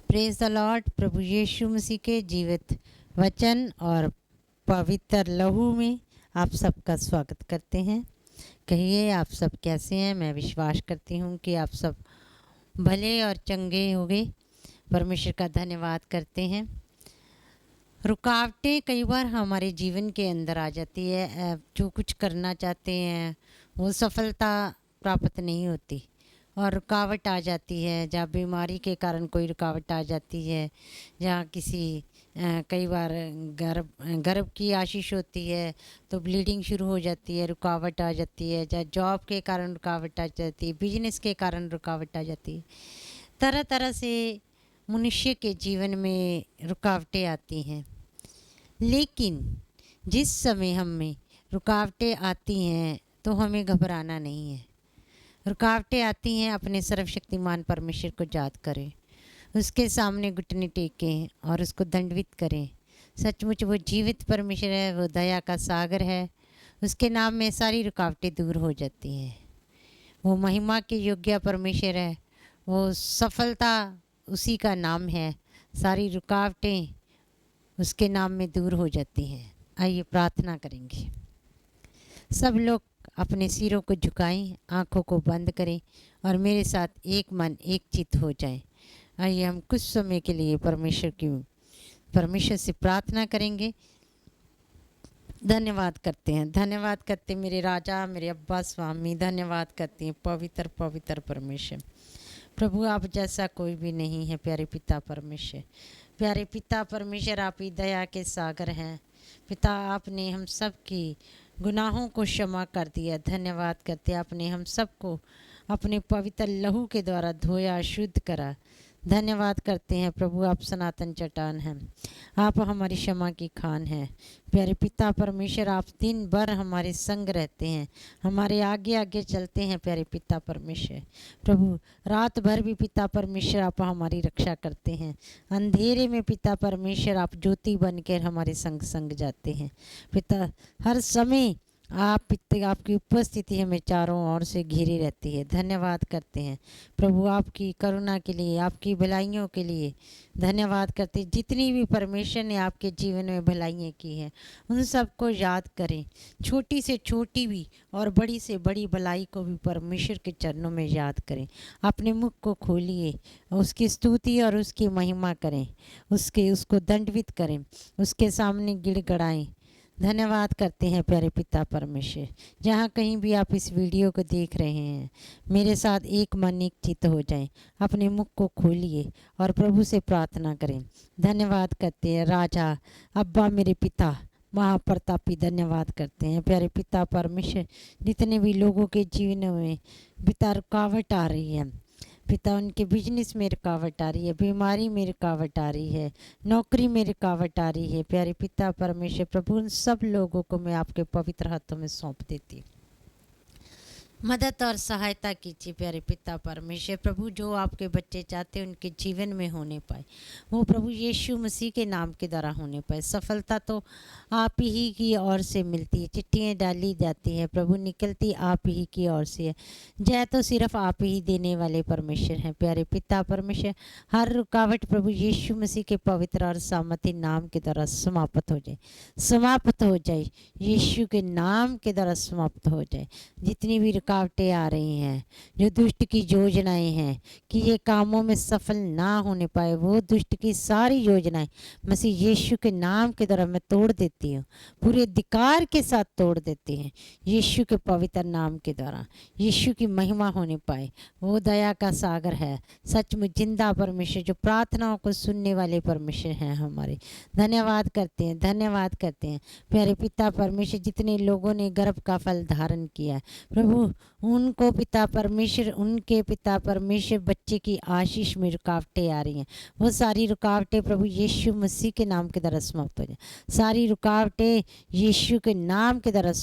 Praise the lord. प्रभु यीशु मसीह के जीवित वचन और पवित्र लहू में आप सबका स्वागत करते हैं। कहिए आप सब कैसे हैं। मैं विश्वास करती हूँ कि आप सब भले और चंगे होंगे। परमेश्वर का धन्यवाद करते हैं। रुकावटें कई बार हमारे जीवन के अंदर आ जाती है। जो कुछ करना चाहते हैं वो सफलता प्राप्त नहीं होती और रुकावट आ जाती है। जहाँ बीमारी के कारण कोई रुकावट आ जाती है, जहाँ किसी कई बार गर्भ की आशीष होती है तो ब्लीडिंग शुरू हो जाती है, रुकावट आ जाती है। जहाँ जॉब के कारण रुकावट आ जाती है, बिजनेस के कारण रुकावट आ जाती है। तरह तरह से मनुष्य के जीवन में रुकावटें आती हैं। लेकिन जिस समय हमें रुकावटें आती हैं तो हमें घबराना नहीं है। रुकावटें आती हैं, अपने सर्वशक्तिमान परमेश्वर को याद करें, उसके सामने घुटने टेकें और उसको दंडवत करें। सचमुच वो जीवित परमेश्वर है, वो दया का सागर है। उसके नाम में सारी रुकावटें दूर हो जाती हैं। वो महिमा के योग्य परमेश्वर है, वो सफलता उसी का नाम है। सारी रुकावटें उसके नाम में दूर हो जाती हैं। आइए प्रार्थना करेंगे। सब लोग अपने सिरों को झुकाएं, आँखों को बंद करें और मेरे साथ एक मन एक चित्त हो जाएं। आइए हम कुछ समय के लिए परमेश्वर से प्रार्थना करेंगे। धन्यवाद करते हैं, धन्यवाद करते मेरे राजा, मेरे अब्बा स्वामी। धन्यवाद करते हैं पवित्र पवित्र परमेश्वर। प्रभु आप जैसा कोई भी नहीं है। प्यारे पिता परमेश्वर, प्यारे पिता परमेश्वर, आप ही दया के सागर हैं। पिता आपने हम सब की गुनाहों को क्षमा कर दिया। धन्यवाद करते आपने हम सबको अपने पवित्र लहू के द्वारा धोया, शुद्ध करा। धन्यवाद करते हैं प्रभु, आप सनातन चट्टान हैं, आप हमारी क्षमा की खान हैं। प्यारे पिता परमेश्वर, आप दिन भर हमारे संग रहते हैं, हमारे आगे आगे चलते हैं। प्यारे पिता परमेश्वर, प्रभु रात भर भी पिता परमेश्वर आप हमारी रक्षा करते हैं। अंधेरे में पिता परमेश्वर आप ज्योति बनकर हमारे संग संग जाते हैं। पिता हर समय आपकी उपस्थिति हमें चारों ओर से घिरी रहती है। धन्यवाद करते हैं प्रभु आपकी करुणा के लिए, आपकी भलाइयों के लिए। धन्यवाद करते हैं जितनी भी परमेश्वर ने आपके जीवन में भलाइयाँ की हैं उन सबको याद करें। छोटी से छोटी भी और बड़ी से बड़ी भलाई को भी परमेश्वर के चरणों में याद करें। अपने मुख को खोलिए, उसकी स्तुति और उसकी महिमा करें, उसको दंडवत करें, उसके सामने गिड़गड़ाएं। धन्यवाद करते हैं प्यारे पिता परमेश्वर। जहाँ कहीं भी आप इस वीडियो को देख रहे हैं, मेरे साथ एक मन एक चित्त हो जाएं। अपने मुख को खोलिए और प्रभु से प्रार्थना करें। धन्यवाद करते हैं राजा, अब्बा, मेरे पिता महाप्रतापी। धन्यवाद करते हैं प्यारे पिता परमेश्वर, जितने भी लोगों के जीवन में पिता रुकावट आ रही है, पिता उनके बिजनेस में रुकावट आ रही है, बीमारी में रुकावट आ रही है, नौकरी में रुकावट आ रही है। प्यारे पिता परमेश्वर प्रभु, उन सब लोगों को मैं आपके पवित्र हाथों में सौंप देती हूँ। मदद और सहायता कीजिए प्यारे पिता परमेश्वर। प्रभु जो आपके बच्चे चाहते हैं उनके जीवन में होने पाए, वो प्रभु यीशु मसीह के नाम के द्वारा होने पाए। सफलता तो आप ही की ओर से मिलती है, चिट्ठियाँ डाली जाती हैं प्रभु, निकलती आप ही की ओर से है। जय तो सिर्फ आप ही देने वाले परमेश्वर हैं। प्यारे पिता परमेश्वर, हर रुकावट प्रभु यीशु मसीह के पवित्र और सामर्थी नाम के द्वारा समाप्त हो जाए, समाप्त हो जाए, यीशु के नाम के द्वारा समाप्त हो जाए। जितनी भी रुकावटें आ रही हैं, जो दुष्ट की योजनाएं हैं कि ये कामों में सफल ना होने पाए, वो दुष्ट की सारी योजनाएं मसीह यीशु के नाम के द्वारा मैं तोड़ देती हूँ, पूरे अधिकार के साथ तोड़ देती हैं। यीशु के पवित्र नाम के द्वारा यीशु की महिमा होने पाए। वो दया का सागर है, सचमुच जिंदा परमेश्वर, जो प्रार्थनाओं को सुनने वाले परमेश्वर हैं हमारे। धन्यवाद करते हैं, धन्यवाद करते हैं प्यारे पिता परमेश्वर। जितने लोगों ने गर्भ का फल धारण किया है प्रभु, उनको पिता परमेश्वर, उनके पिता परमेश्वर बच्चे की आशीष में रुकावटें आ रही हैं, वो सारी रुकावटें प्रभु यीशु मसीह के नाम के द्वारा समाप्त हो जाए। सारी रुकावटें यीशु के नाम के द्वारा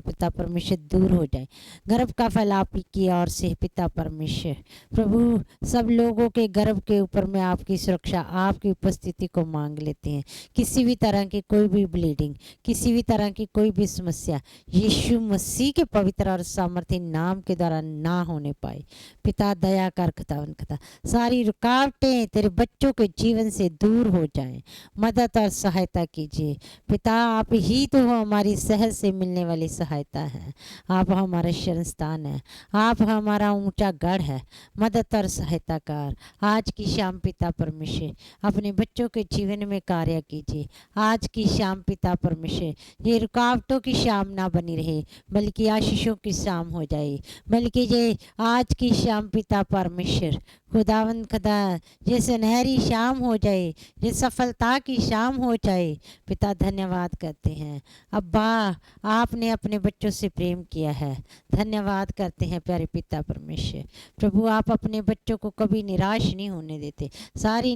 पिता परमेश्वर दूर हो जाए। गर्भ का फल आप की ओर से पिता परमेश्वर प्रभु, सब लोगों के गर्भ के ऊपर में आपकी सुरक्षा, आपकी उपस्थिति को मांग लेते हैं। किसी भी तरह की कोई भी ब्लीडिंग, किसी भी तरह की कोई भी समस्या यीशु मसीह के पवित्र और सामर्थ्य नाम नाम के द्वारा ना होने पाए। पिता दया कर खुदावन खुदा, सारी रुकावटें तेरे बच्चों के जीवन से दूर हो जाएं। मदद और सहायता कीजिए पिता, आप ही तो हो हमारी सहज से मिलने वाली सहायता है। आप हमारा शरण स्थान है, आप हमारा ऊंचा गढ़ है। मदद और सहायता कर आज की शाम पिता परमेश्वर अपने बच्चों के जीवन में कार्य कीजिए। आज की शाम पिता परमेश्वर ये रुकावटों की शाम ना बनी रहे, बल्कि आशीषों की शाम हो जाए। बल्कि ये आज की शाम पिता परमेश्वर खुदावंद खुदा ये सुनहरी शाम हो जाए, ये सफलता की शाम हो जाए। पिता धन्यवाद करते हैं अब्बा, आपने अपने बच्चों से प्रेम किया है। धन्यवाद करते हैं प्यारे पिता परमेश्वर। प्रभु आप अपने बच्चों को कभी निराश नहीं होने देते। सारी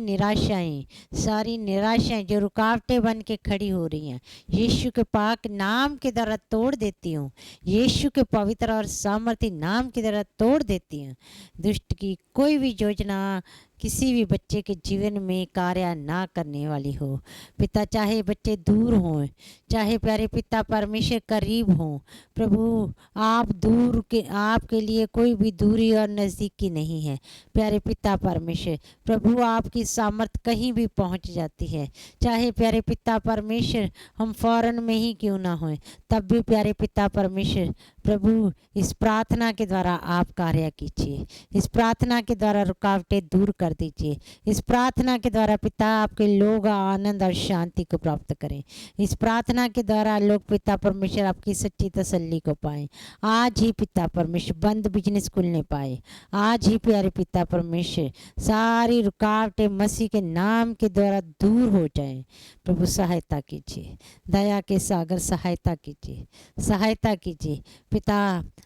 निराशाएं जो रुकावटें बन के खड़ी हो रही हैं, यीशु के पाक नाम के द्वारा तोड़ देती हूँ। यीशु के पवित्र और सामर्थी नाम के द्वारा तोड़ देती हूँ। दुष्ट की कोई भी योजना किसी भी बच्चे के जीवन में कार्य ना करने वाली हो। पिता चाहे बच्चे दूर हों, चाहे प्यारे पिता परमेश्वर करीब हों, प्रभु आप दूर के, आपके लिए कोई भी दूरी और नज़दीकी नहीं है। प्यारे पिता परमेश्वर प्रभु आपकी सामर्थ कहीं भी पहुंच जाती है। चाहे प्यारे पिता परमेश्वर हम फौरन में ही क्यों ना हों, तब भी प्यारे पिता परमेश्वर प्रभु इस प्रार्थना के द्वारा आप कार्य कीजिए। इस प्रार्थना के द्वारा रुकावटें दूर कर दीजिए। इस प्रार्थना के द्वारा पिता आपके लोग आनंद और शांति को प्राप्त करें। इस प्रार्थना के द्वारा लोग पिता परमेश्वर आपकी सच्ची तसल्ली को पाएं। आज ही पिता परमेश्वर बंद बिजनेस खुलने पाए। आज ही प्यारे पिता परमेश्वर सारी रुकावटें मसीह के नाम के द्वारा दूर हो जाएं। प्रभु सहायता कीजिए, दया के सागर सहायता कीजिए, सहायता कीजिए पिता।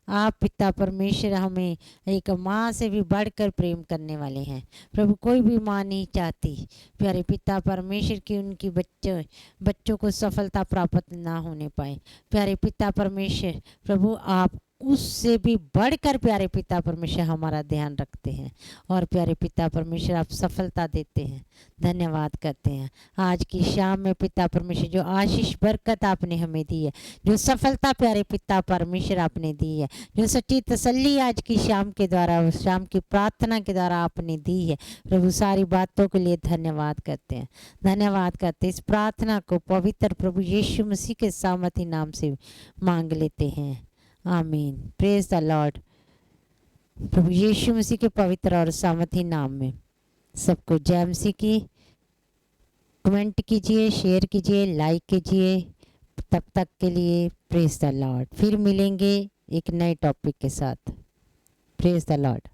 आप पिता परमेश्वर हमें एक माँ से भी बढ़कर प्रेम करने वाले हैं। प्रभु कोई भी माँ नहीं चाहती प्यारे पिता परमेश्वर की उनकी बच्चों को सफलता प्राप्त ना होने पाए। प्यारे पिता परमेश्वर प्रभु आप उससे भी बढ़कर प्यारे पिता परमेश्वर हमारा ध्यान रखते हैं और प्यारे पिता परमेश्वर आप सफलता देते हैं। धन्यवाद करते हैं आज की शाम में पिता परमेश्वर जो आशीष बरकत आपने हमें दी है, जो सफलता प्यारे पिता परमेश्वर आपने दी है, जो सच्ची तसल्ली आज की शाम के द्वारा, शाम की प्रार्थना के द्वारा आपने दी है। प्रभु सारी बातों के लिए धन्यवाद करते हैं, धन्यवाद करते हैं। इस प्रार्थना को पवित्र प्रभु यीशु मसीह के सामर्थी नाम से मांग लेते हैं, आमीन। Praise the lord. प्रभु यीशु मसीह के पवित्र और सामर्थी नाम में सबको जय मसीह की। कमेंट कीजिए, शेयर कीजिए, लाइक कीजिए। तब तक के लिए प्रेज द लॉर्ड। फिर मिलेंगे एक नए टॉपिक के साथ। Praise the Lord.